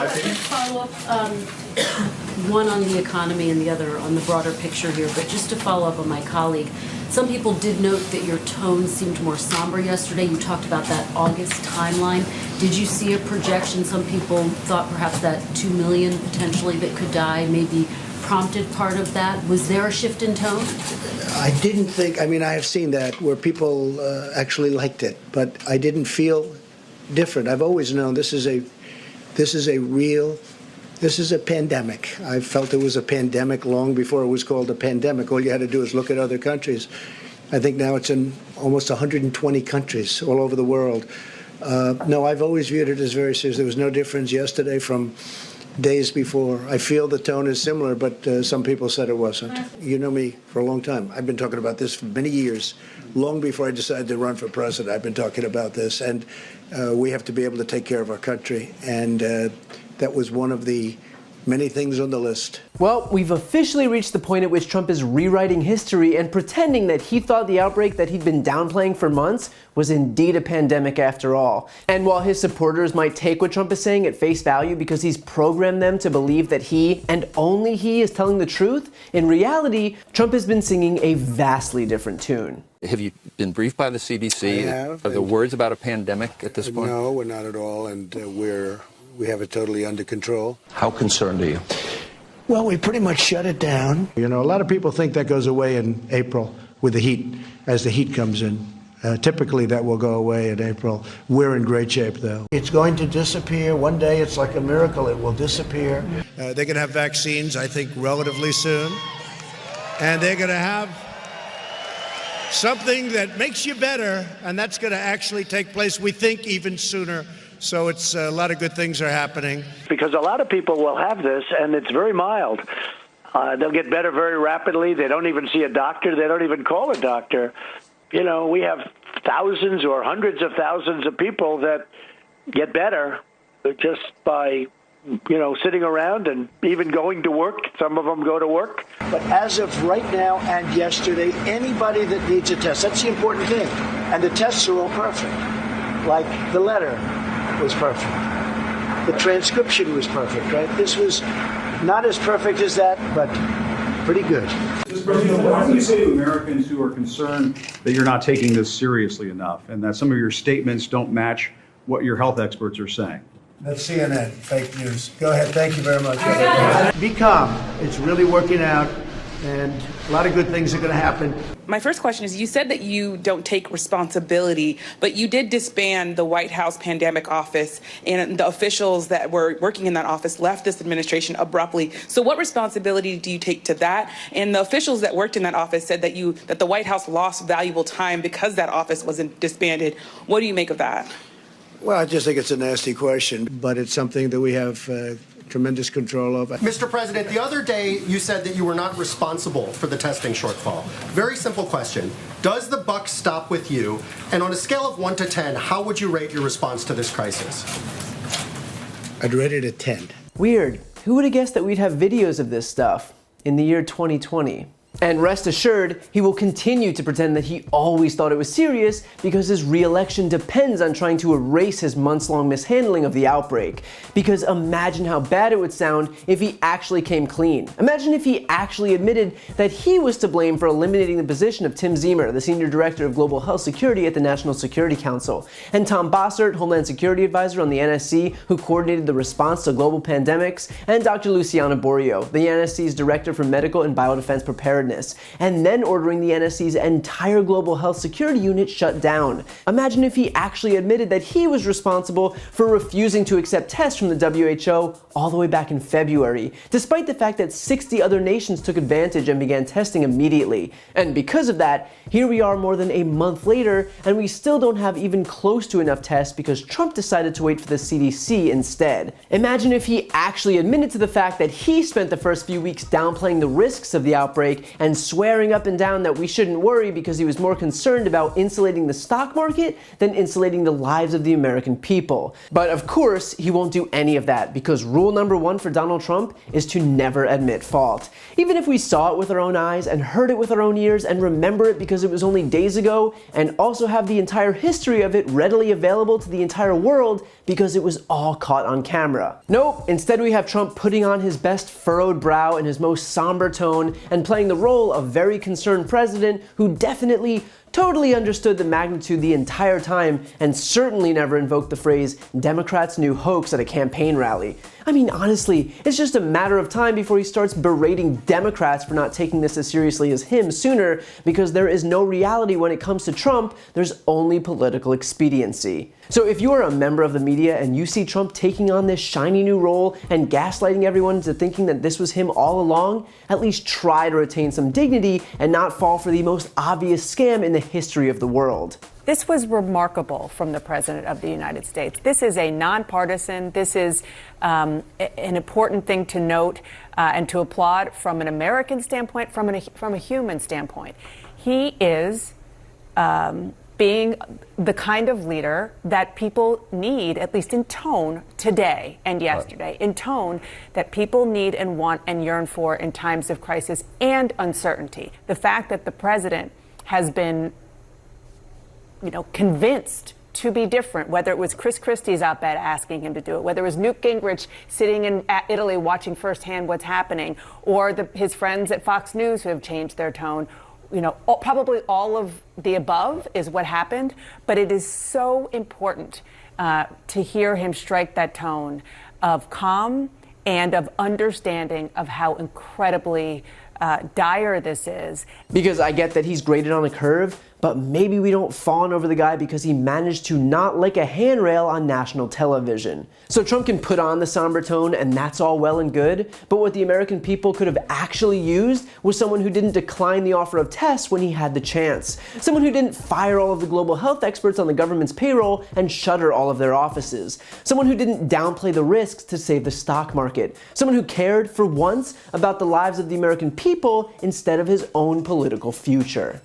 follow up, one on the economy and the other on the broader picture here, but just to follow up on my colleague, some people did note that your tone seemed more somber yesterday. You talked about that August timeline. Did you see a projection? Some people thought perhaps that 2 million potentially that could die maybe prompted part of that. Was there a shift in tone? I didn't think, I mean, I have seen that where people actually liked it, but I didn't feel different. I've always known this is a pandemic. I felt it was a pandemic long before it was called a pandemic. All you had to do is look at other countries. I think now it's in almost 120 countries all over the world. No, I've always viewed it as very serious. There was no difference yesterday from days before. I feel the tone is similar, but some people said it wasn't. You know me for a long time. I've been talking about this for many years. Long before I decided to run for president, I've been talking about this. And we have to be able to take care of our country. And that was one of the many things on the list. Well, we've officially reached the point at which Trump is rewriting history and pretending that he thought the outbreak that he'd been downplaying for months was indeed a pandemic after all. And while his supporters might take what Trump is saying at face value because he's programmed them to believe that he, and only he, is telling the truth, in reality, Trump has been singing a vastly different tune. Have you been briefed by the CDC? I have. Are there words about a pandemic at this point? No, we're not at all, and we have it totally under control. How concerned are you? Well, we pretty much shut it down. You know, a lot of people think that goes away in April with the heat, as the heat comes in. Typically, that will go away in April. We're in great shape, though. It's going to disappear. One day, it's like a miracle. It will disappear. They're going to have vaccines, I think, relatively soon. And they're going to have something that makes you better, and that's going to actually take place, we think, even sooner. So it's a lot of good things are happening. Because a lot of people will have this, and it's very mild. They'll get better very rapidly. They don't even see a doctor. They don't even call a doctor. You know, we have thousands or hundreds of thousands of people that get better just by, you know, sitting around and even going to work. Some of them go to work. But as of right now and yesterday, anybody that needs a test, that's the important thing. And the tests are all perfect. Like the letter was perfect. The transcription was perfect, right? This was not as perfect as that, but pretty good. Mr. President, what do you say to Americans who are concerned that you're not taking this seriously enough and that some of your statements don't match what your health experts are saying? That's CNN, fake news. Go ahead, thank you very much. Be calm. It's really working out, and a lot of good things are going to happen. My first question is, you said that you don't take responsibility, but you did disband the White House Pandemic Office, and the officials that were working in that office left this administration abruptly. So what responsibility do you take to that? And the officials that worked in that office said that the White House lost valuable time because that office wasn't disbanded. What do you make of that? Well, I just think it's a nasty question, but it's something that we have tremendous control over. Mr. President, the other day you said that you were not responsible for the testing shortfall. Very simple question. Does the buck stop with you? And on a scale of 1 to 10, how would you rate your response to this crisis? I'd rate it a 10. Weird. Who would have guessed that we'd have videos of this stuff in the year 2020? And rest assured, he will continue to pretend that he always thought it was serious because his re-election depends on trying to erase his months-long mishandling of the outbreak. Because imagine how bad it would sound if he actually came clean. Imagine if he actually admitted that he was to blame for eliminating the position of Tim Ziemer, the Senior Director of Global Health Security at the National Security Council, and Tom Bossert, Homeland Security Advisor on the NSC, who coordinated the response to global pandemics, and Dr. Luciana Borio, the NSC's Director for Medical and Biodefense Preparedness, and then ordering the NSC's entire global health security unit shut down. Imagine if he actually admitted that he was responsible for refusing to accept tests from the WHO all the way back in February, despite the fact that 60 other nations took advantage and began testing immediately. And because of that, here we are more than a month later, and we still don't have even close to enough tests because Trump decided to wait for the CDC instead. Imagine if he actually admitted to the fact that he spent the first few weeks downplaying the risks of the outbreak and swearing up and down that we shouldn't worry because he was more concerned about insulating the stock market than insulating the lives of the American people. But of course, he won't do any of that because rule number 1 for Donald Trump is to never admit fault. Even if we saw it with our own eyes and heard it with our own ears and remember it because it was only days ago and also have the entire history of it readily available to the entire world, because it was all caught on camera. Nope, instead we have Trump putting on his best furrowed brow and his most somber tone and playing the role of very concerned president who definitely totally understood the magnitude the entire time and certainly never invoked the phrase Democrats' new hoax at a campaign rally. I mean, honestly, it's just a matter of time before he starts berating Democrats for not taking this as seriously as him sooner, because there is no reality when it comes to Trump, there's only political expediency. So if you are a member of the media and you see Trump taking on this shiny new role and gaslighting everyone into thinking that this was him all along, at least try to retain some dignity and not fall for the most obvious scam in the history of the world. This was remarkable from the President of the United States. This is a nonpartisan, this is an important thing to note and to applaud from an American standpoint, from a human standpoint. He is being the kind of leader that people need, at least in tone, today and yesterday, in tone that people need and want and yearn for in times of crisis and uncertainty. The fact that the President has been convinced to be different, whether it was Chris Christie's op-ed asking him to do it, whether it was Newt Gingrich sitting in Italy watching firsthand what's happening, or his friends at Fox News who have changed their tone. Probably all of the above is what happened, but it is so important to hear him strike that tone of calm and of understanding of how incredibly dire this is. Because I get that he's graded on a curve, but maybe we don't fawn over the guy because he managed to not lick a handrail on national television. So Trump can put on the somber tone and that's all well and good, but what the American people could have actually used was someone who didn't decline the offer of tests when he had the chance. Someone who didn't fire all of the global health experts on the government's payroll and shutter all of their offices. Someone who didn't downplay the risks to save the stock market. Someone who cared, for once, about the lives of the American people instead of his own political future.